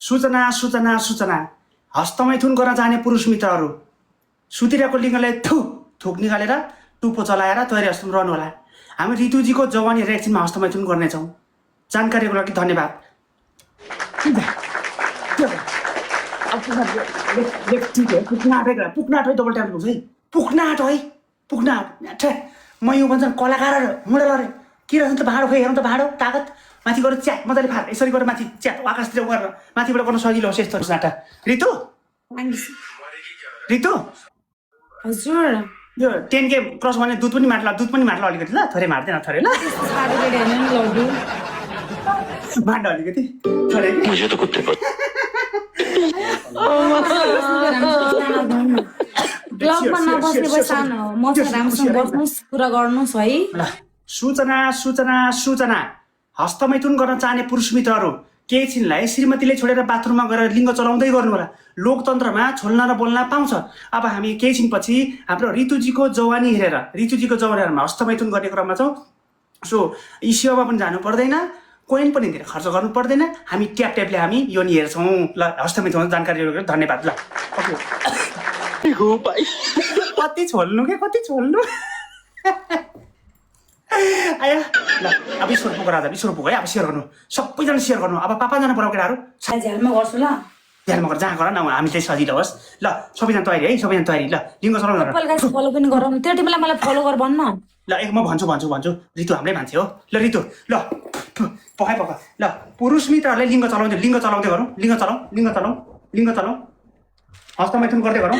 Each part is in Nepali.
सूचना सूचना सूचना हस्तमैथुन गर्न जाने पुरुष मित्रहरू सुतिरहेको लिङ्गलाई थुक निकालेर टुप्पो चलाएर तयारी हस्तम रहनुहोला। हामी ऋतुजीको जवानी रेक्सिनमा हस्तमैथुन गर्नेछौँ। जानकारीको लागि धन्यवाद। म यो भन्छ कलाकार मोडल अरे के रहेछ त भाँडो खोइ हेर्नु त भाँडो तागत माथि गएर च्याट मजाले फार यसरी गरेर माथि च्याट आकाशतिर गरेर माथिबाट गर्न सजिलो होस् यस्तो नाटा। ऋतु ऋतु हजुर यो 10K क्रस भने दुध पनि माट्ला अलिकति ल थोरै मार्दैन थोरै ल माट्ला अलिकति थोरै ब्लगमा नबस्ने भए सानो मसँग राम्रोसँग बस्नुहोस् कुरा गर्नुहोस् है। ल सूचना सूचना सूचना हस्तमैथुन गर्न चाहने पुरुष मित्रहरू केही छिनलाई श्रीमतीले छोडेर बाथरुममा गएर लिङ्ग चलाउँदै गर्नु होला। लोकतन्त्रमा छोल्न र बोल्न पाउँछ। अब हामी केही छिनपछि हाम्रो ऋतुजीको जवानी हेरेरमा हस्तमैथुन गर्ने क्रममा छौँ। सो यी सेवामा पनि जानु पर्दैन, कोइन पनि धेरै खर्च गर्नु पर्दैन। हामी ट्यापले हामी यो नि हेर्छौँ। ल हस्तमैथुन जानकारी धन्यवाद। ल कति छोल्नु आया ल अब ईश्वर पुगो राजा ईश्वर पुगो है। अब सेयर गर्नु सबैजना सेयर गर्नु। अब पापाजना पढाउ केटाहरू झ्यालमा गर्छु ल ध्यानमा गरेर जहाँ गर न हामी चाहिँ सजिलो होस्। ल सबैजना तयारी है सबैजना तयारी। ल लिङ्ग चलाउनु फलो पनि गरौँ त्यो तिमीलाई मलाई फलो गर भन्न। ल एक म भन्छु ऋतु हाम्रै मान्छे हो। ल ऋतु ल पकाइ ल पुरुष मित्रहरूले लिङ्ग चलाउँदै गरौँ। लिङ्ग चलाउँ हस्तमैथुन गर्दै गरौँ।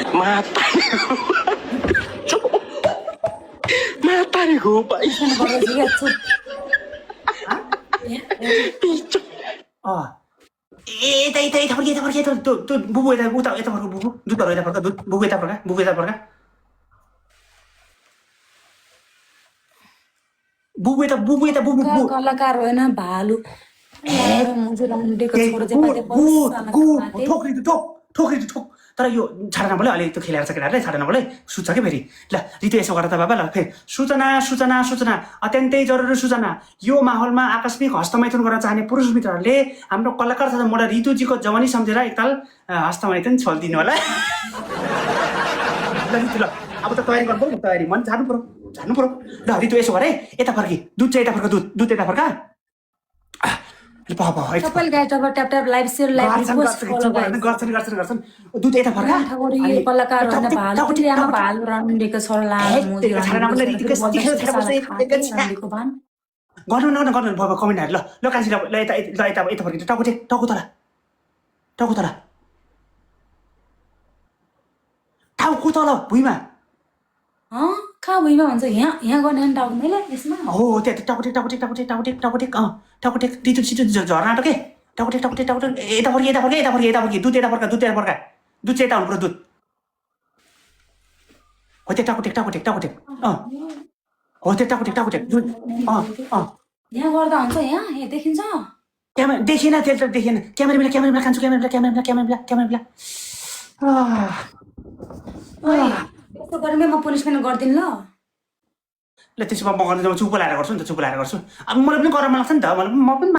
यता फर्क त्यो बुबु यता फर्क बुबु दुधहरू यता फर्क बुबु यता फर्क बुबु कलाकार होइन भालु ठोक तर यो छाड्न बोले अलि त्यो खेलेर छ केटाहरूले छाड्न बोले सुत्छ क्या फेरि। ल ऋतु यसो गर त बाबा ल फेरि सूचना अत्यन्तै जरुरी सूचना। यो माहौलमा आकस्मिक हस्तमैथुन गर्न चाहने पुरुष मित्रहरूले हाम्रो कलाकार तथा मोडल ऋतुजीको जवानी सम्झेर एकताल हस्तमैथुन छोडिदिनु होला। ल ऋतु ल अब त तयारी गर्नु पर्यो तयारी मन जानु पर्यो। ल ऋतु यसो गरे यता फर्की दुध चाहिँ यता फर्क दुध यता फर्का सबैले ट्याप लाइभ सेयर लाइभ गर्छन् दुध यता फर्का कलाकार होइन भालु रन्डेको छोरा गर्नु कमेन्टहरू ल कान्छी ल यता फर्किन्छ टाउको तल भुइँमा कहाँ भुइँमा भन्छ यहाँ गर्ने टाउको मैले यसमा हो त्यहाँ टाउको टेक ऋतु झर्ना के टाउको टेक यता फर्की दुध यता फर्का दुध चाहिँ यता हुनु पर्यो दुध हो त्यो टाउको टेक हो त्यो टाउको टेक दुध यहाँ गर्दा हुन्छ यहाँ देखिन्छ देखिएन त्यो देखिएन क्यामेरा कान्छु क्यामेरा यस्तो गरेर म पनिसमेन्ट गर्दिनँ ल त्यसो भए म गर्छु चुप लाएर गर्छु नि त अब मलाई पनि गरम लाग्छ नि त म पनि